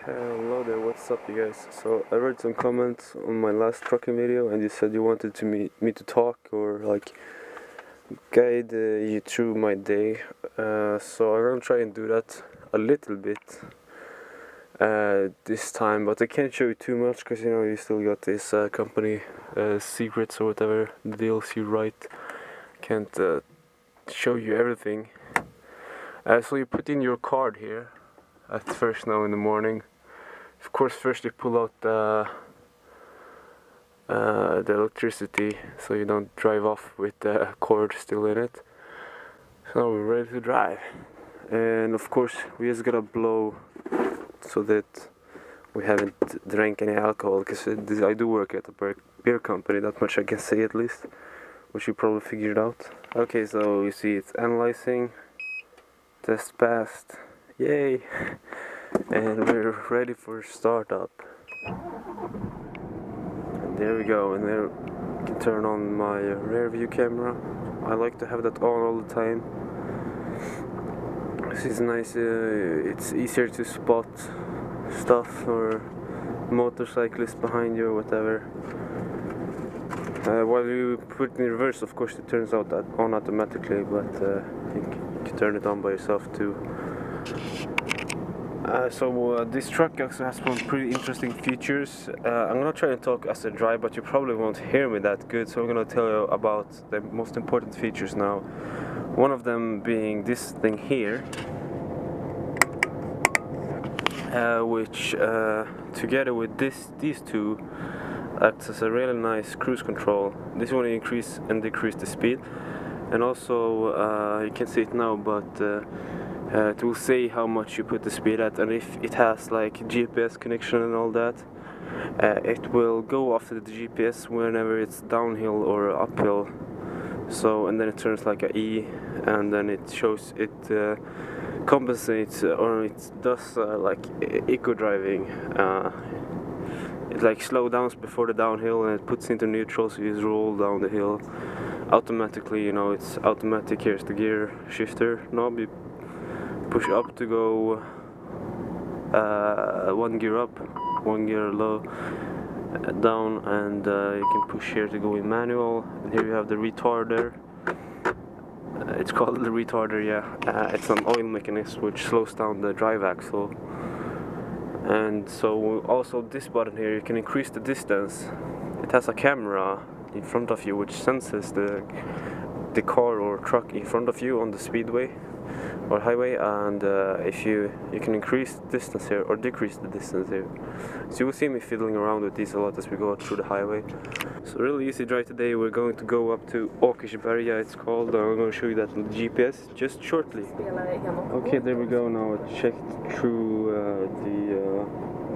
Hello there, what's up you guys? So I read some comments on my last trucking video and you said you wanted to me to talk or like guide you through my day. So I'm gonna try and do that a little bit this time, but I can't show you too much because you know you still got this company secrets or whatever deals you write. Can't show you everything. So you put in your card here at first now in the morning. Of course, first you pull out the electricity so you don't drive off with the cord still in it. So now we're ready to drive, and of course we just gotta blow so that we haven't drank any alcohol, because I do work at a beer company, that much I can say at least, which you probably figured out. Okay, so you see it's analyzing, test passed, yay! And we're ready for startup. And there we go, and there I can turn on my rear view camera. I like to have that on all the time. This is nice, it's easier to spot stuff or motorcyclists behind you or whatever. While you put it in reverse, of course it turns out that on automatically, but you can turn it on by yourself too. This truck also has some pretty interesting features. I'm gonna try and talk as I drive, but you probably won't hear me that good, so I'm gonna tell you about the most important features now. One of them being this thing here, which together with these two acts as a really nice cruise control. This one increase and decrease the speed, and also you can see it now, but it will say how much you put the speed at, and if it has like GPS connection and all that, it will go after the GPS whenever it's downhill or uphill. So, and then it turns like a E, and then it shows it compensates, or it does like eco driving. It like slows down before the downhill and it puts into neutral, so you just roll down the hill automatically. You know, it's automatic. Here's the gear shifter knob. You push up to go one gear up, one gear low, down, and you can push here to go in manual. And here you have the retarder. It's called the retarder, yeah. It's an oil mechanism which slows down the drive axle. And so also this button here, you can increase the distance. It has a camera in front of you which senses the car or truck in front of you on the speedway or highway, and if you can increase the distance here or decrease the distance here. So you will see me fiddling around with these a lot as we go through the highway. So really easy drive today. We're going to go up to Burga, it's called. I'm going to show you that with GPS just shortly. Okay, there we go. Now I checked through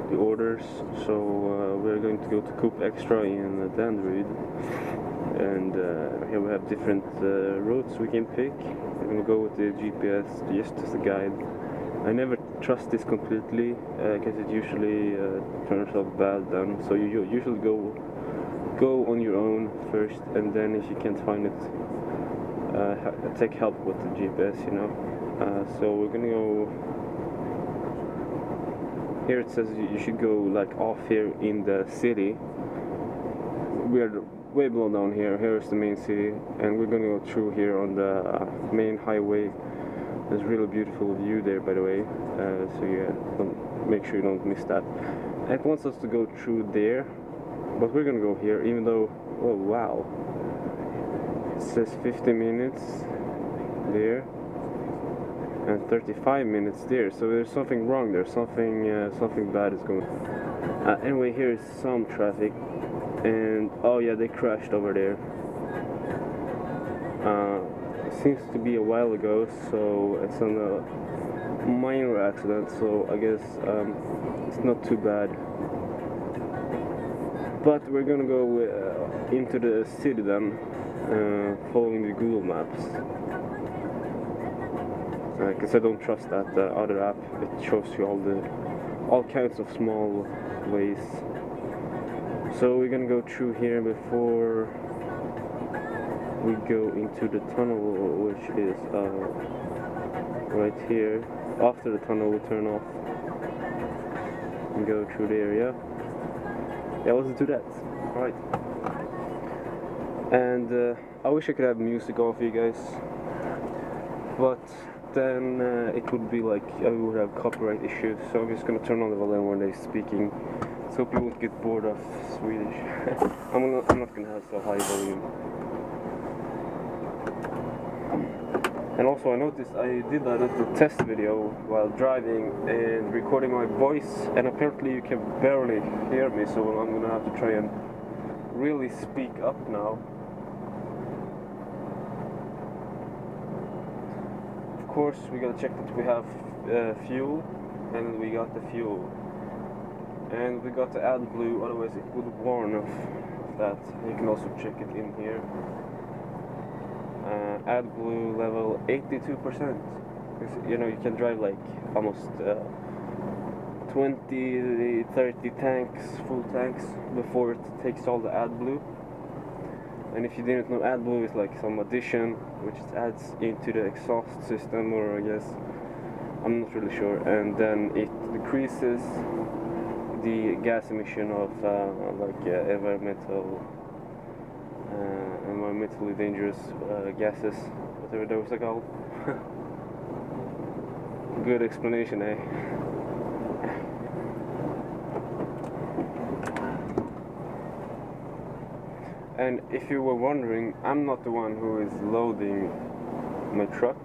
the orders. So we're going to go to Coop Extra in Danderyd, and here we have different routes we can pick. We're going to go with the GPS just as a guide. I never trust this completely because it usually turns out bad then. So you usually go on your own first, and then if you can't find it, take help with the GPS, you know. So we're gonna go. Here it says you should go like off here in the city. We're way below down here. Here's the main city, and we're gonna go through here on the main highway. There's a really beautiful view there, by the way. So yeah, make sure you don't miss that. It wants us to go through there, but we're gonna go here, even though, oh wow, it says 50 minutes there and 35 minutes there, so there's something wrong there, something bad is going on. Anyway, here is some traffic, and oh yeah, they crashed over there. It seems to be a while ago, so it's a minor accident, so I guess it's not too bad. But we're gonna go into the city then, following the Google Maps. Because I don't trust that other app. It shows you all kinds of small ways. So we're gonna go through here before we go into the tunnel, which is right here. After the tunnel we turn off. can go through there, yeah? Yeah, let's do that. Alright. And I wish I could have music on for you guys, but then it would be like I would have copyright issues, so I'm just gonna turn on the volume when they're speaking, so people won't get bored of Swedish. I'm not gonna have so high volume. And also I noticed I did a little test video while driving and recording my voice, and apparently you can barely hear me, so I'm gonna have to try and really speak up now. Of course we gotta check that we have fuel, and we got the fuel. And we got the AdBlue, otherwise it would warn of that. You can also check it in here. AdBlue level 82%. You know, you can drive like almost 20, 30 tanks, full tanks, before it takes all the AdBlue. And if you didn't know, AdBlue is like some addition which it adds into the exhaust system, or I guess, I'm not really sure. And then it decreases the gas emission of environmentally dangerous gases, whatever those are called. Good explanation, eh? And if you were wondering, I'm not the one who is loading my truck.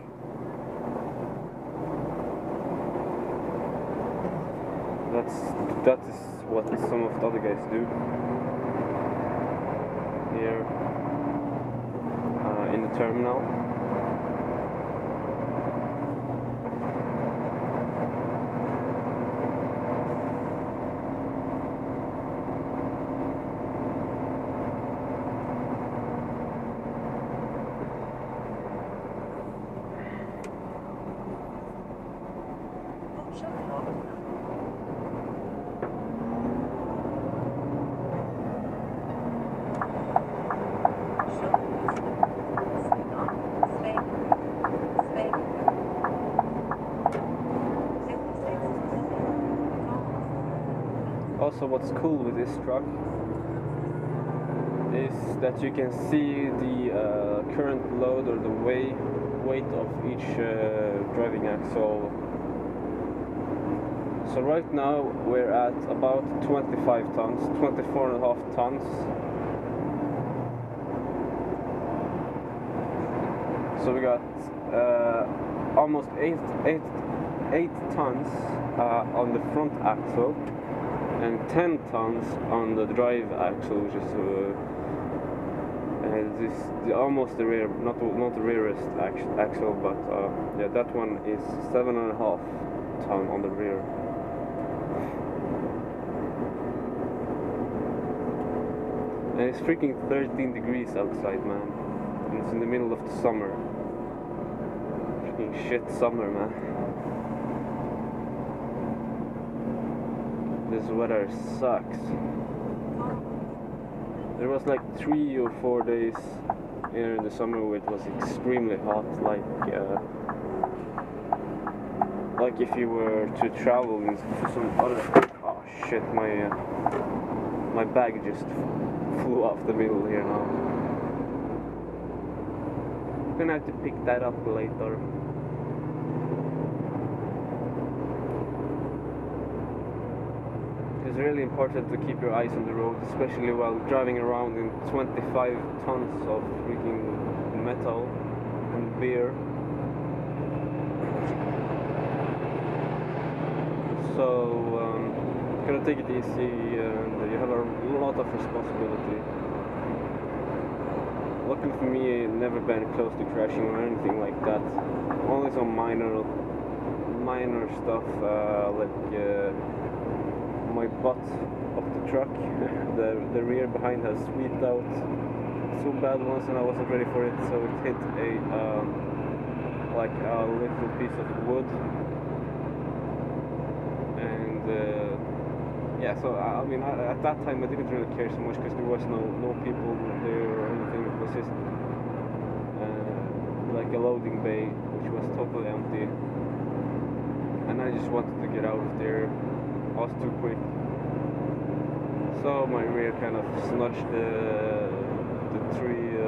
That is what some of the other guys do here in the terminal. Also, what's cool with this truck is that you can see the current load, or the weight of each driving axle. So right now we're at about 25 tons, 24.5 tons. So we got almost 8 tons on the front axle, and 10 tons on the drive axle, which is almost the rear, not the rearest axle, but yeah, that one is 7.5 ton on the rear. And it's freaking 13 degrees outside, man, and it's in the middle of the summer. Freaking shit summer, man. This weather sucks. There was like 3 or 4 days here in the summer where it was extremely hot, like if you were to travel to some other. Oh shit! My bag just flew off the middle here now. I'm gonna have to pick that up later. It's really important to keep your eyes on the road, especially while driving around in 25 tons of freaking metal and beer. So, gotta take it easy, and you have a lot of responsibility. Luckily for me, I've never been close to crashing or anything like that. Only some minor stuff, my butt of the truck. the rear behind has swept out so bad once, and I wasn't ready for it, so it hit a little piece of wood. And yeah, so I mean, at that time I didn't really care so much because there was no people there or anything. It was just like a loading bay which was totally empty, and I just wanted to get out of there. I was too quick. So my rear kind of snudged the tree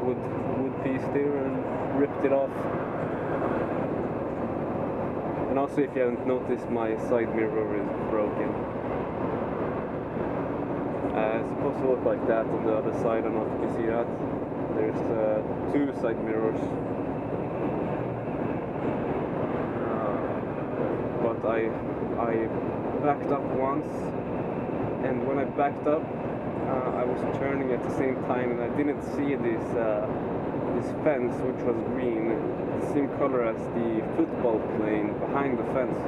wood piece there and ripped it off. And also, if you haven't noticed, my side mirror is broken. It's supposed to look like that on the other side. I don't know if you can see that. There's two side mirrors. But I backed up once, and when I backed up, I was turning at the same time, and I didn't see this fence, which was green, the same color as the football plane behind the fence.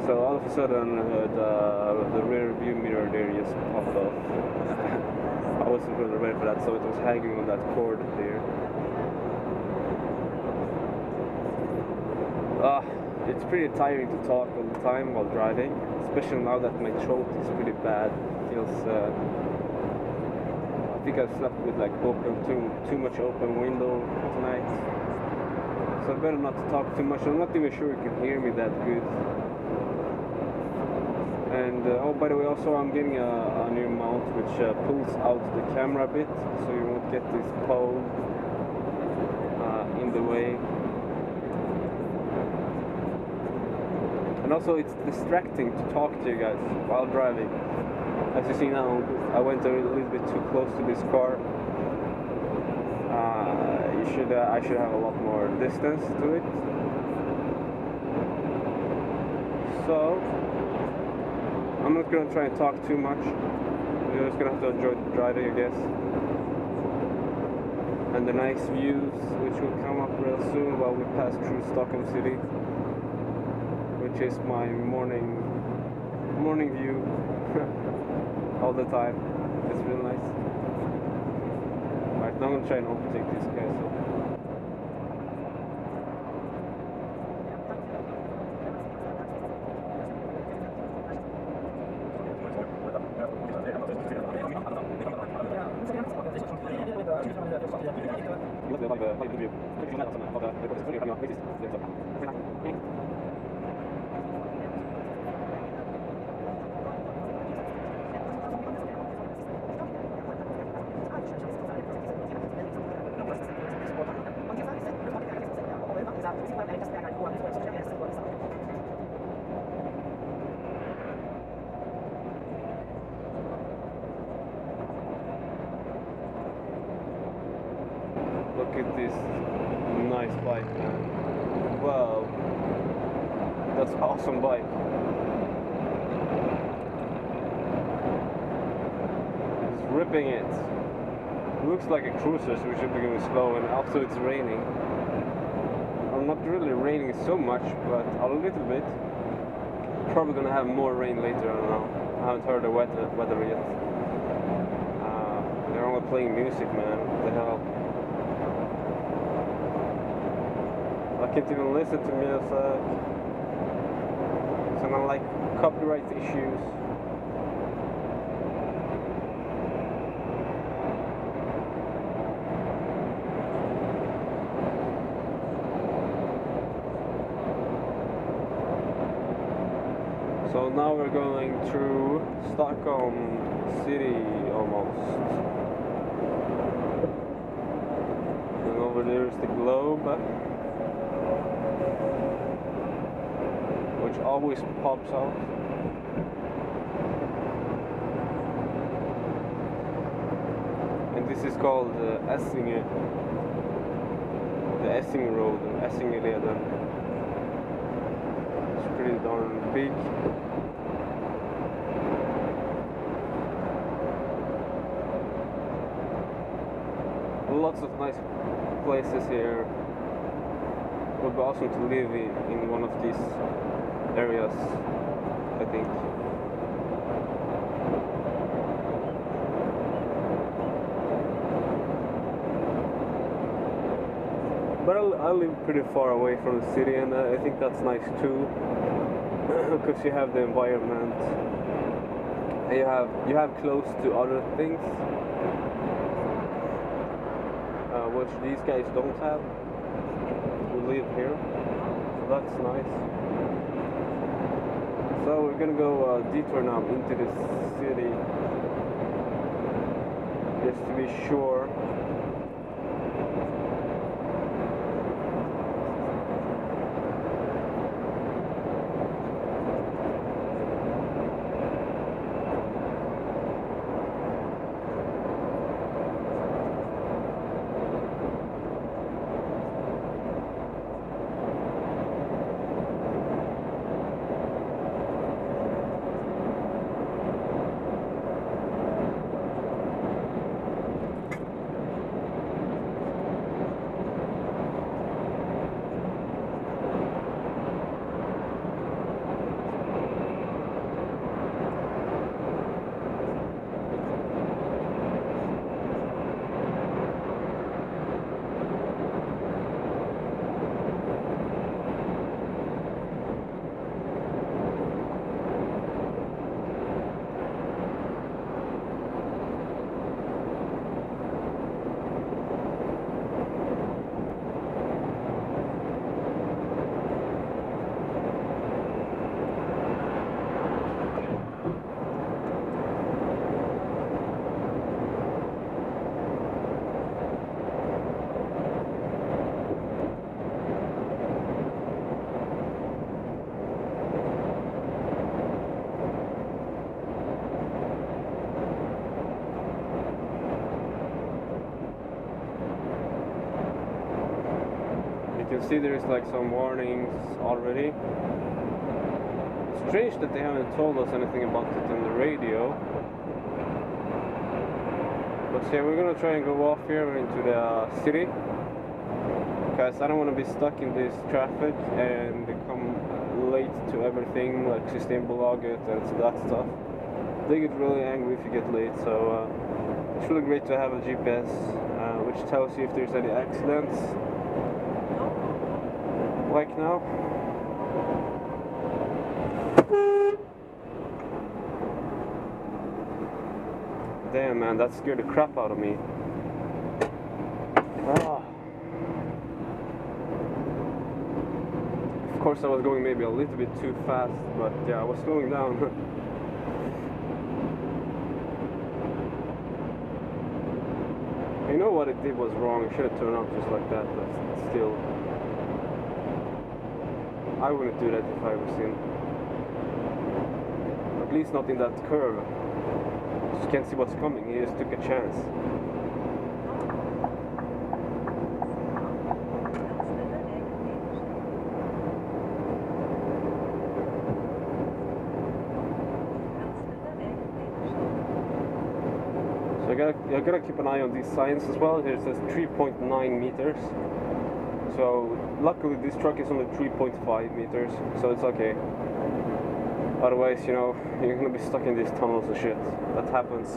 So all of a sudden, the rear view mirror there just popped off. I wasn't really ready for that, so it was hanging on that cord there. It's pretty tiring to talk all the time while driving, especially now that my throat is pretty bad. It feels, I think I've slept with like too much open window tonight. So I better not to talk too much. I'm not even sure you can hear me that good. And oh, by the way, also I'm getting a new mount which pulls out the camera a bit, so you won't get this POV in the way. And also, it's distracting to talk to you guys while driving. As you see now, I went a little bit too close to this car. I should have a lot more distance to it. So I'm not gonna try and talk too much. You're just gonna have to enjoy the driving, I guess. And the nice views, which will come up real soon while we pass through Stockholm city, which is my morning view all the time. It's real nice. Alright, now I'm gonna try and overtake this guy. So. Look at this nice bike, man. Wow, that's an awesome bike. It's ripping it. It looks like a cruiser, so we should be going slow, and also it's raining. Well, not really raining so much, but a little bit. Probably gonna have more rain later, I don't know. I haven't heard the weather yet. They're only playing music, man. What the hell? I can't even listen to music. So I don't like copyright issues. So now we're going through Stockholm city almost. And over there is the globe, which always pops out. And this is called Essinge. The Essinge Road, Essingeleden. It's pretty darn big. Lots of nice places here. It would be awesome to live in one of these areas, I think. But I live pretty far away from the city, and I think that's nice too, because you have the environment, and you have close to other things, which these guys don't have. We live here, so that's nice. So we're gonna go detour now into the city, just to be sure. You can see there's like some warnings already. It's strange that they haven't told us anything about it on the radio. But yeah, we're gonna try and go off here into the city, because I don't want to be stuck in this traffic and become late to everything, like Systembolaget and that stuff. They get really angry if you get late, so it's really great to have a GPS which tells you if there's any accidents. Like now. Damn man, that scared the crap out of me. Ah. Of course I was going maybe a little bit too fast, but yeah, I was slowing down. You know what it did was wrong, it should have turned out just like that, but still. I wouldn't do that if I was in. At least not in that curve. Just can't see what's coming, he just took a chance. So I gotta keep an eye on these signs as well. Here it says 3.9 meters. So luckily this truck is only 3.5 meters, so it's okay. Otherwise, you know, you're gonna be stuck in these tunnels and shit. That happens.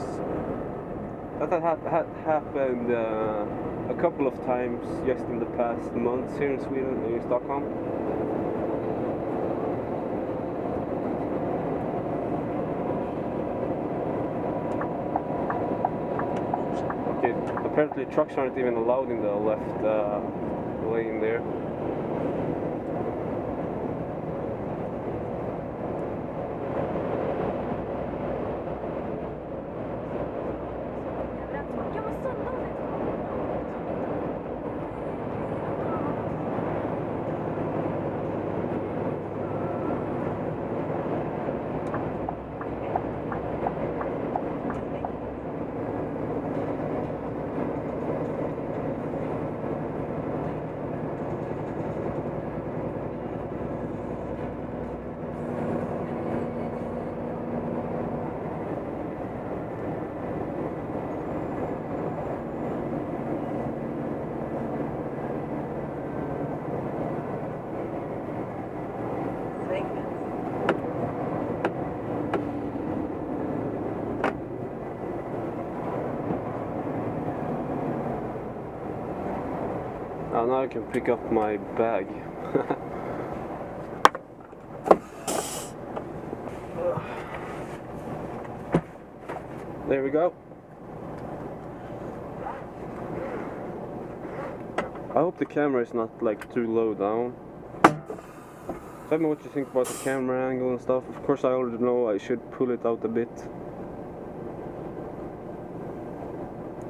That had happened a couple of times just in the past months here in Sweden, in Stockholm. Okay, apparently trucks aren't even allowed in the left lane there. Now I can pick up my bag. There we go. I hope the camera is not like too low down. So Tell me what you think about the camera angle and stuff. Of course I already know I should pull it out a bit.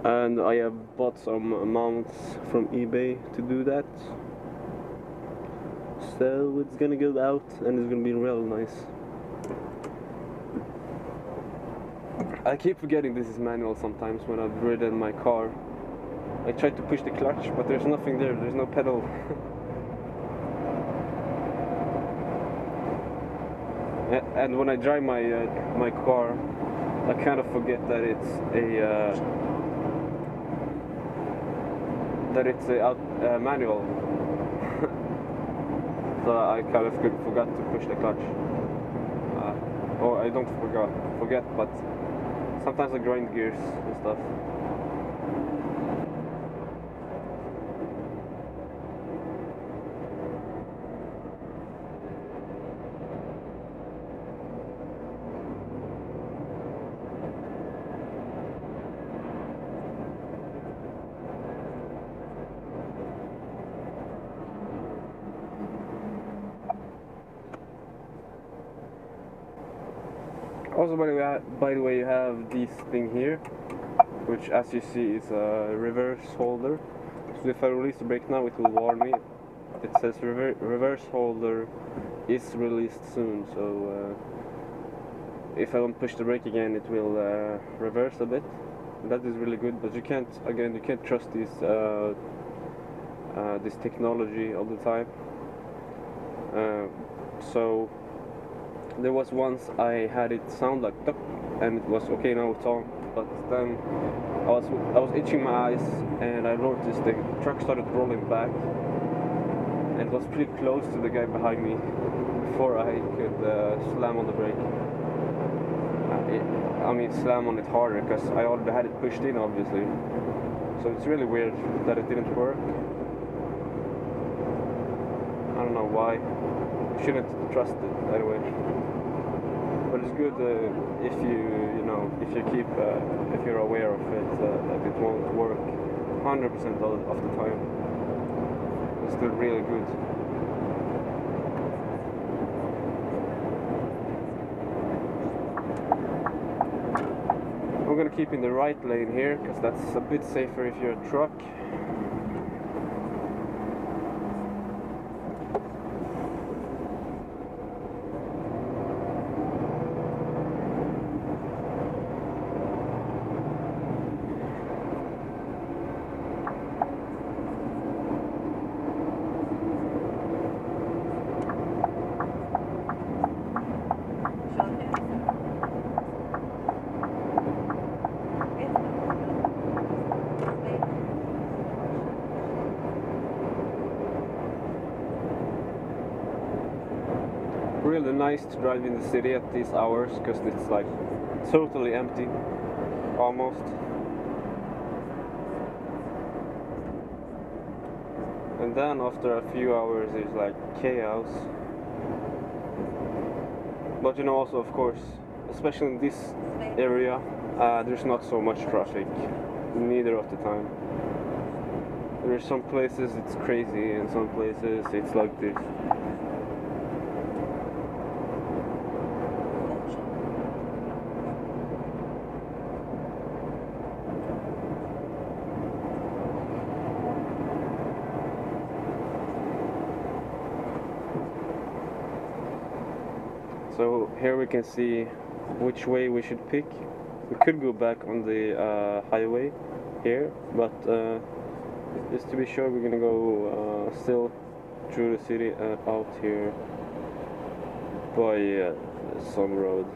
And I have bought some mounts from eBay to do that. So it's gonna go out and it's gonna be real nice. I keep forgetting this is manual sometimes when I've ridden my car. I try to push the clutch, but there's nothing there, there's no pedal. And when I drive my car, I kind of forget that it's a manual. So I kind of forgot to push the clutch. Or I don't forget, but sometimes I grind gears and stuff. Also, by the way, you have this thing here, which, as you see, is a reverse holder. So if I release the brake now, it will warn me. It says reverse holder is released soon. So if I don't push the brake again, it will reverse a bit. That is really good. But you can't trust this this technology all the time. So there was once I had it sound like duck, and it was okay, now it's on. But then I was itching my eyes, and I noticed the truck started rolling back, and it was pretty close to the guy behind me before I could slam on the brake. I mean slam on it harder, because I already had it pushed in, obviously. So it's really weird that it didn't work. I don't know why. You shouldn't trust it anyway. But it's good if you're aware of it, that it won't work 100% of the time. It's still really good. I'm gonna keep in the right lane here, because that's a bit safer if you're a truck. Really nice to drive in the city at these hours, because it's like totally empty, almost. And then after a few hours it's like chaos. But you know, also of course, especially in this area, there's not so much traffic, neither of the time. There's some places it's crazy, and some places it's like this. So here we can see which way we should pick. We could go back on the highway here, but just to be sure, we're gonna go still through the city and out here by some road.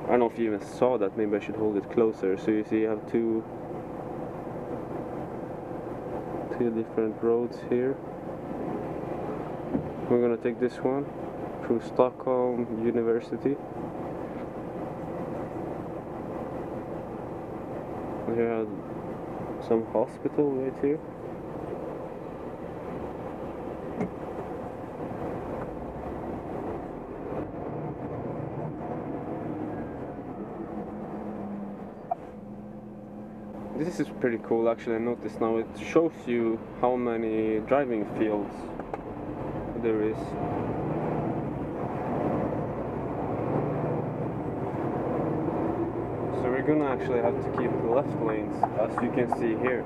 I don't know if you even saw that. Maybe I should hold it closer. So you see, you have two different roads here. We're gonna take this one through Stockholm University. We have some hospital right here. This is pretty cool actually. I noticed now it shows you how many driving fields there is. So we're gonna actually have to keep the left lanes, as you can see here.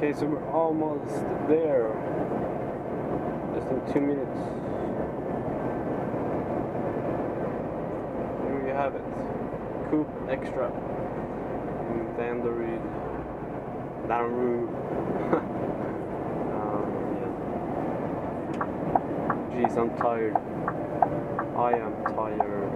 Okay, so we're almost there. Just in 2 minutes. Here we have it. Coupe Extra. Danbury. Danru. Yeah. Jeez, I'm tired. I am tired.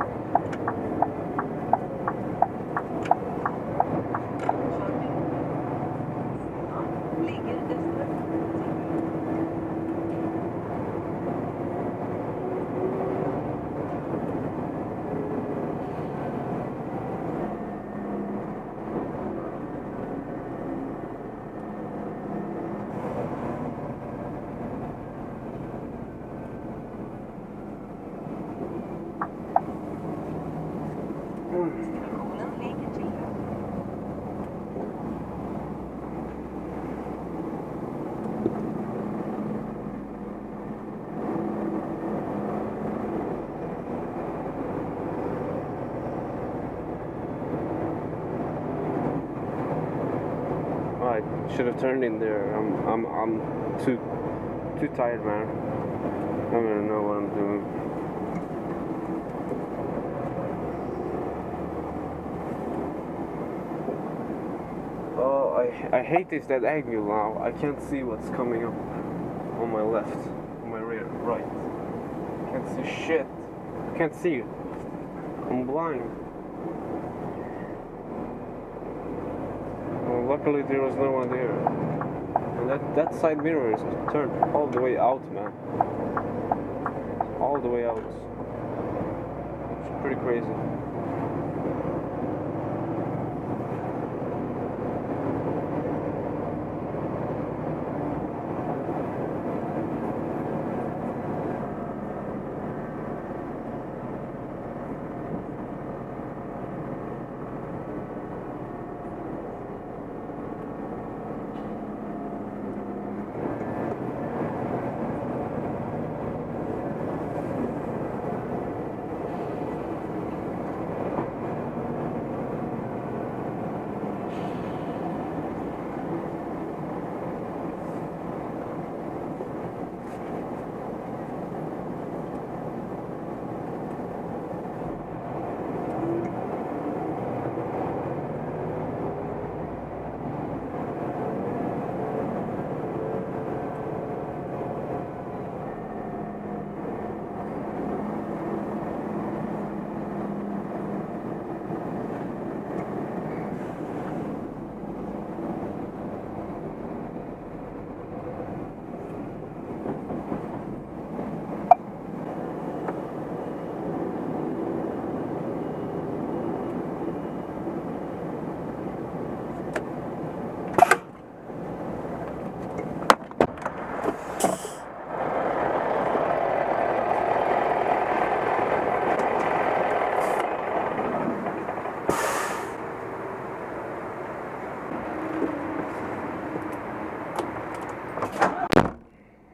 I should have turned in there. I'm too tired, man. I don't even know what I'm doing. Oh, I hate this dead angle now. I can't see what's coming up on my left, on my rear, right. I can't see shit. I can't see it. I'm blind. Well, luckily there was no one there. And that side mirror is turned all the way out, man. All the way out. It's pretty crazy.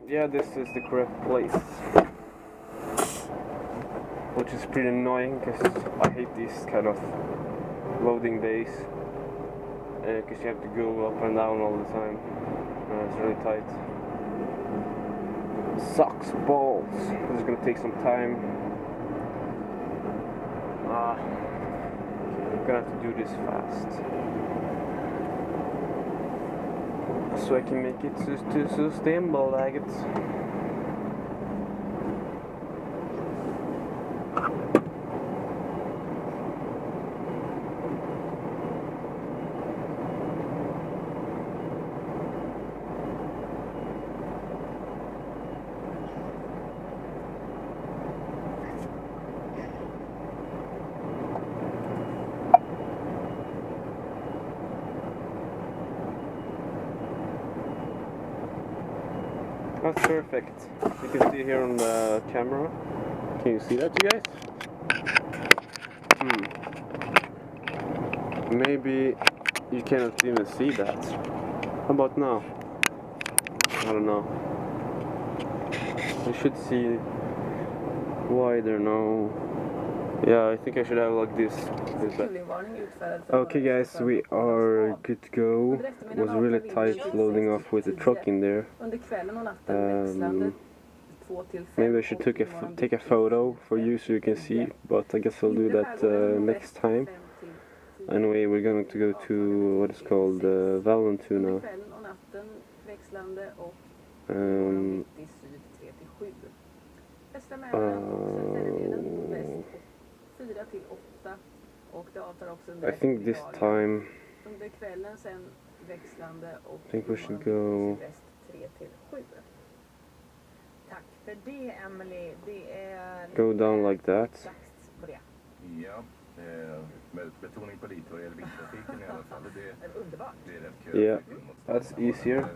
Yeah, this is the correct place, which is pretty annoying because I hate these kind of loading bays, because you have to go up and down all the time. It's really tight. Sucks balls. This is gonna take some time. I'm gonna have to do this fast so I can make it to Systembolaget. That's perfect. You can see here on the camera. Can you see that, you guys? Maybe you cannot even see that. How about now? I don't know. You should see wider now. Yeah, I think I should have like this. Okay guys, we are good to go. It was really tight loading off with the truck in there. Maybe I should take a photo for you so you can see, but I guess I'll do that next time. Anyway, we're going to go to what is called Vallentuna. I think this time I think we should go go down like that. Yeah, that's easier.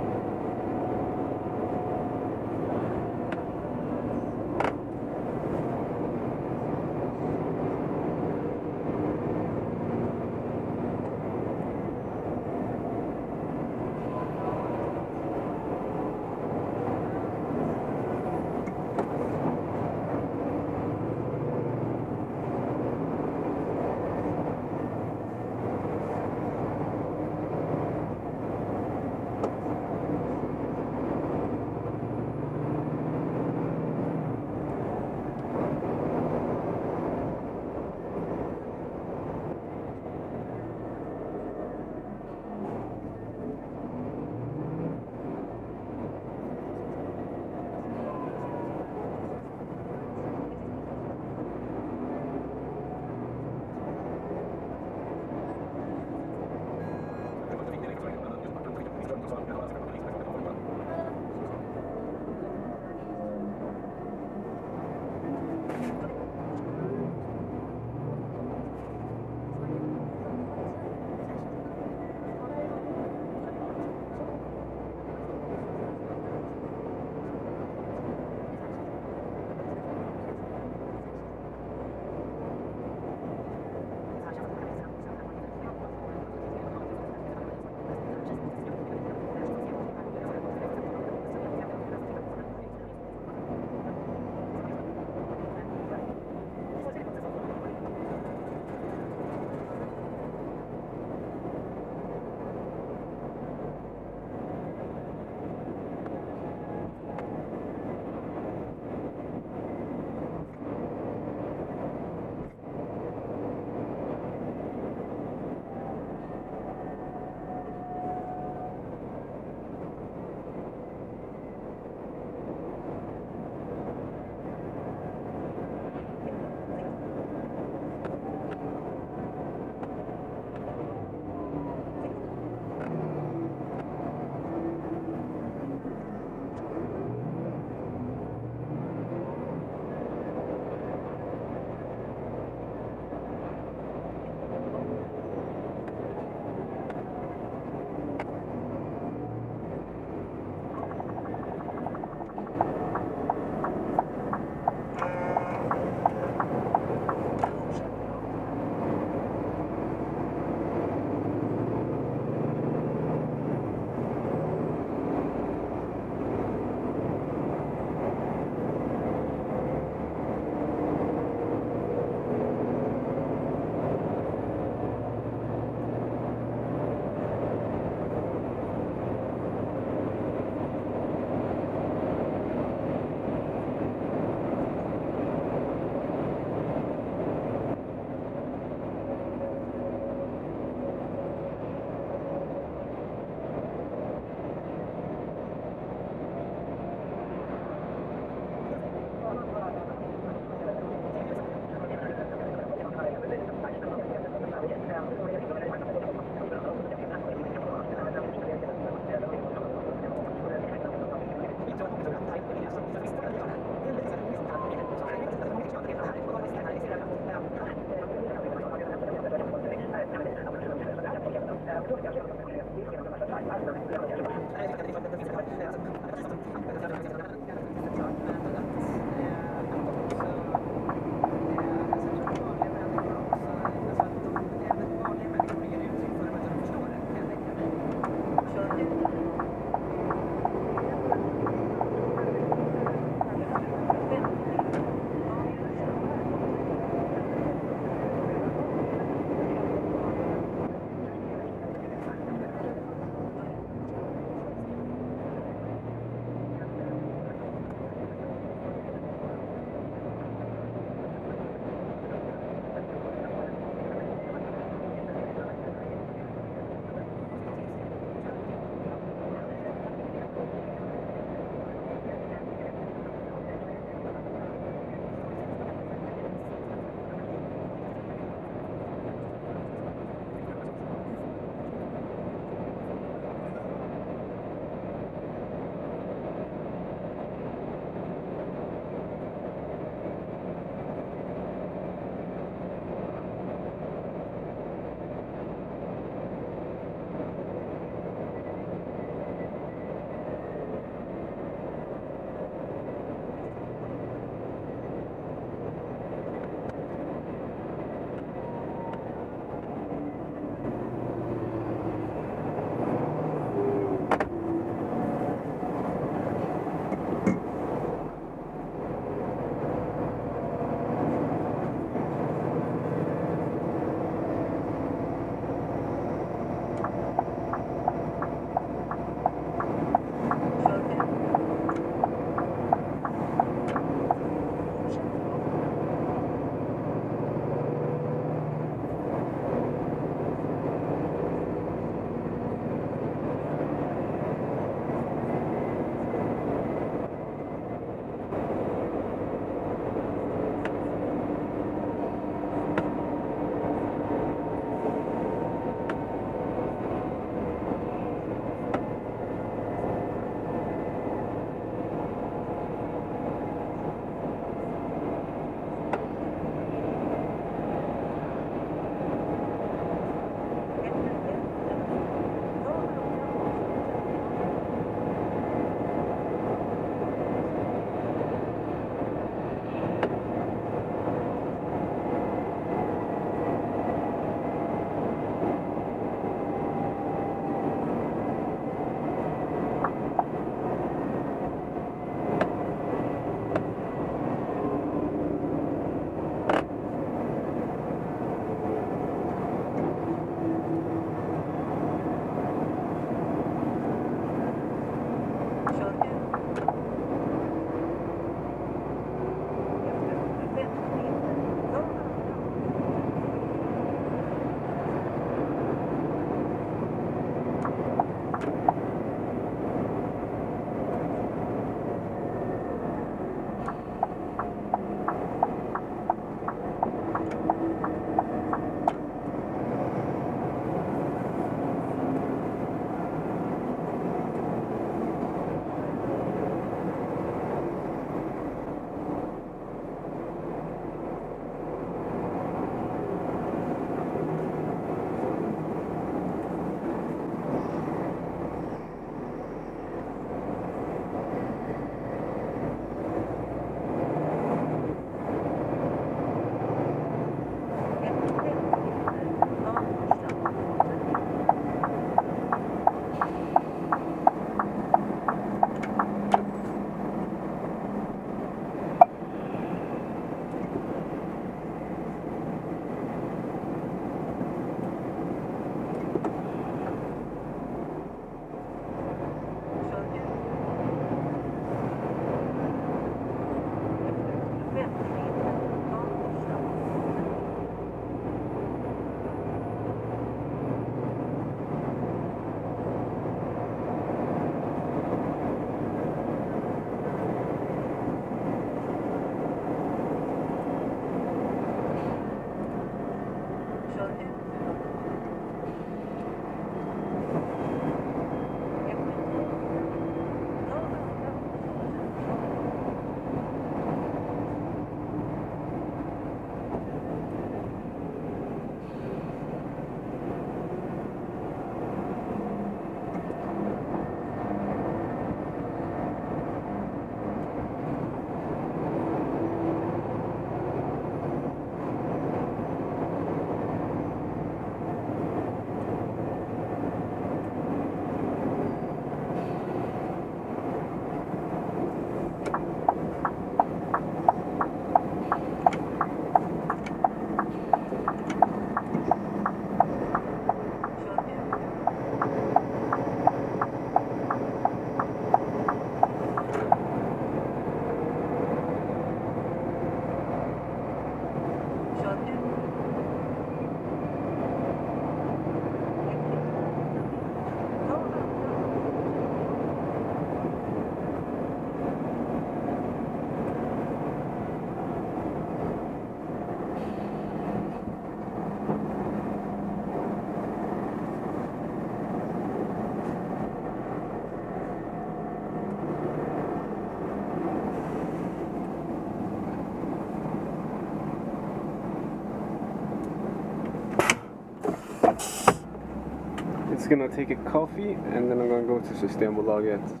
just gonna take a coffee and then I'm gonna go to Systembolaget.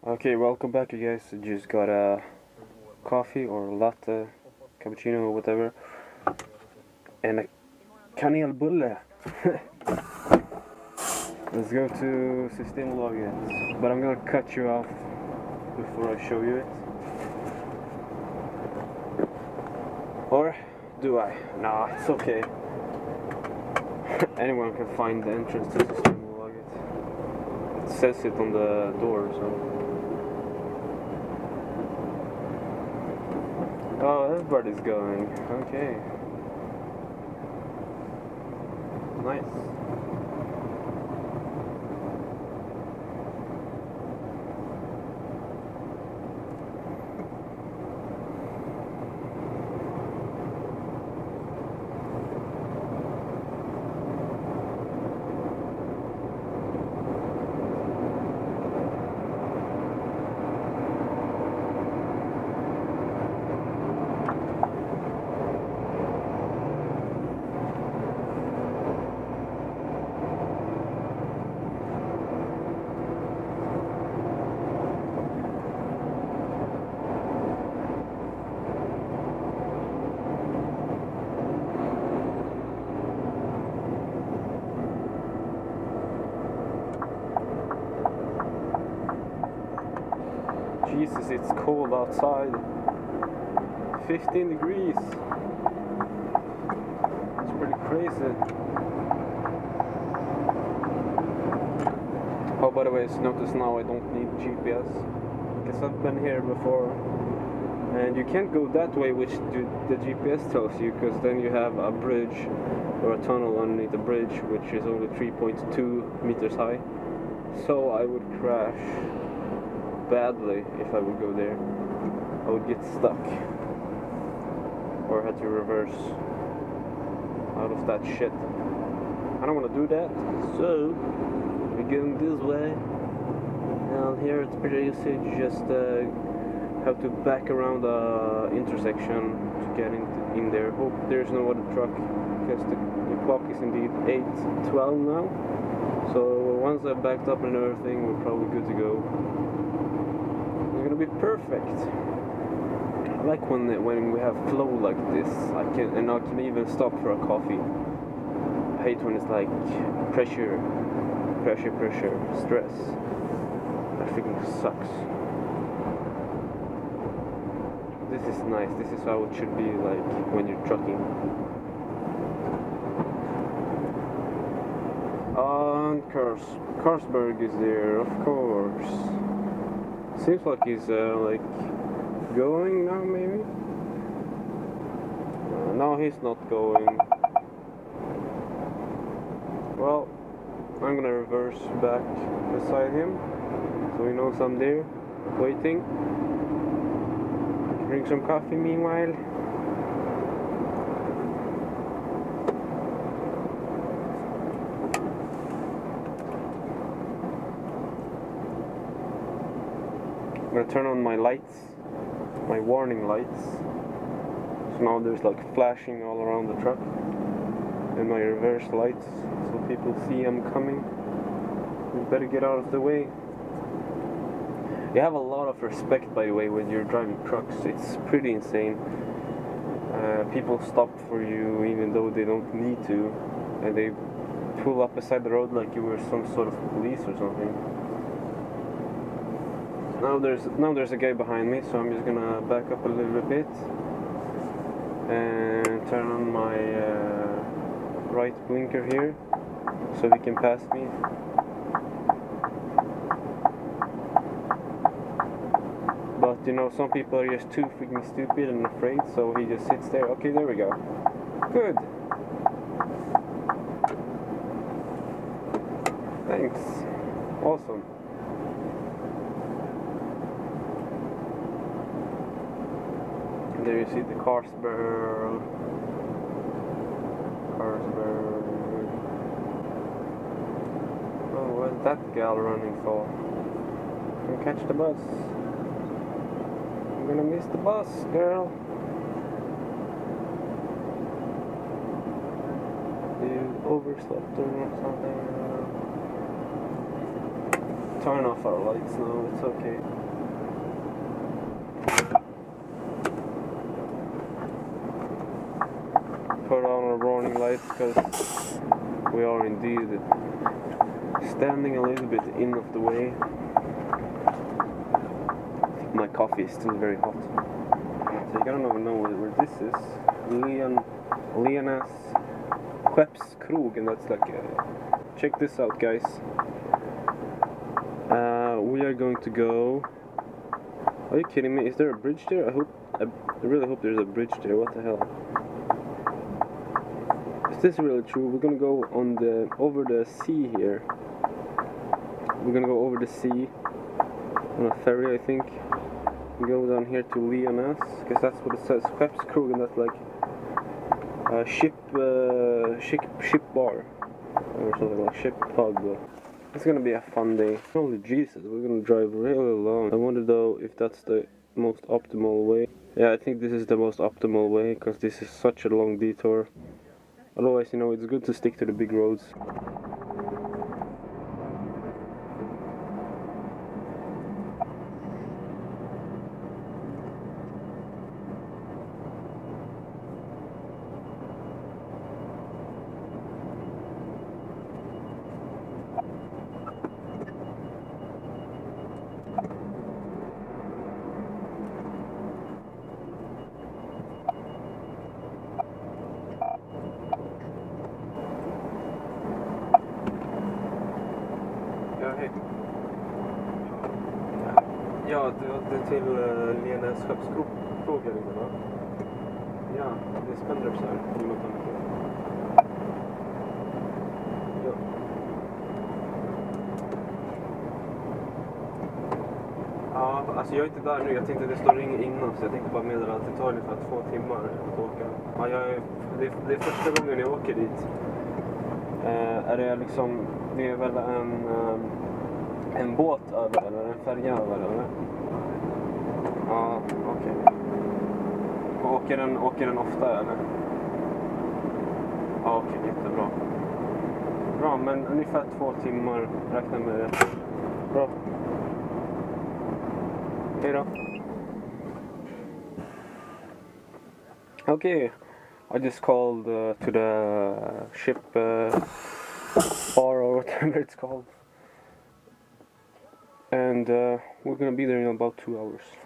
Okay, welcome back you guys. I just got a coffee or latte, cappuccino or whatever, and a kanelbulle. Let's go to Systembolaget, but I'm gonna cut you off before I show you it. Or do I? Nah, it's okay. Anyone can find the entrance to Systembolaget. It says it on the door, so. Oh, everybody's going. Okay. Nice. Jesus, it's cold outside. 15 degrees. It's pretty crazy. Oh, by the way, notice now I don't need GPS because I've been here before. And you can't go that way, which the GPS tells you, because then you have a bridge or a tunnel underneath the bridge, which is only 3.2 meters high. So I would crash badly if I would go there. I would get stuck or had to reverse out of that shit. I don't want to do that, so we're going this way. Down here it's pretty easy. You just have to back around the intersection to get in there. Hope there's no other truck because the clock is indeed 8:12 now. So once I've backed up and everything, we're probably good to go. It's gonna be perfect. I like when we have flow like this. I can even stop for a coffee. I hate when it's like pressure, stress. That freaking sucks. This is nice. This is how it should be like when you're trucking. And Carlsberg is there, of course. Seems like he's like going now, maybe? No, he's not going. Well, I'm gonna reverse back beside him so he knows I'm there, waiting. Drink some coffee meanwhile. I'm gonna turn on my lights, my warning lights. So now there's like flashing all around the truck, and my reverse lights, so people see I'm coming. You better get out of the way. You have a lot of respect, by the way, when you're driving trucks. It's pretty insane. People stop for you even though they don't need to, and they pull up beside the road like you were some sort of police or something. Now there's a guy behind me, so I'm just gonna back up a little bit and turn on my right blinker here so he can pass me. But you know, some people are just too freaking stupid and afraid, so he just sits there. Okay, there we go. Good. Thanks. Awesome. There you see the Carlsberg. Oh, what's that gal running for? Can catch the bus. I'm gonna miss the bus, girl. Dude. overslept or something. Turn off our lights now, it's okay. Put on our warning lights because we are indeed standing a little bit in of the way. My coffee is still very hot. So you gotta know where this is. Lenas Skeppskrog, and that's like check this out, guys. We are going to go. Are you kidding me? Is there a bridge there? I really hope there's a bridge there. What the hell? Is this really true? We're gonna go over the sea here. We're gonna go over the sea on a ferry, I think. We go down here to Leonas, because that's what it says. Skeppskrog, and that's like a ship bar or something, like ship pub. It's gonna be a fun day. Holy Jesus, we're gonna drive really long. I wonder though if that's the most optimal way. Yeah, I think this is the most optimal way, because this is such a long detour. Otherwise, you know, it's good to stick to the big roads. Ja, det är till Lenas Skeppskrog, va? Ja, det är Spendrups här. Ja. Ja, alltså jag är inte där nu. Jag tänkte att det står ring innan, så jag tänkte bara meddela att det tar ungefär 2 timmar att åka. Ja, det är första gången jag åker dit. Är det liksom, det är väl en båt över eller en färja över eller? Ja, okej. Och åker den ofta eller? Ja, okej, jättebra. Bra, men ungefär 2 timmar räknar med det. Bra. Hej då. Okay, I just called to the ship bar or whatever it's called. And we're gonna be there in about 2 hours.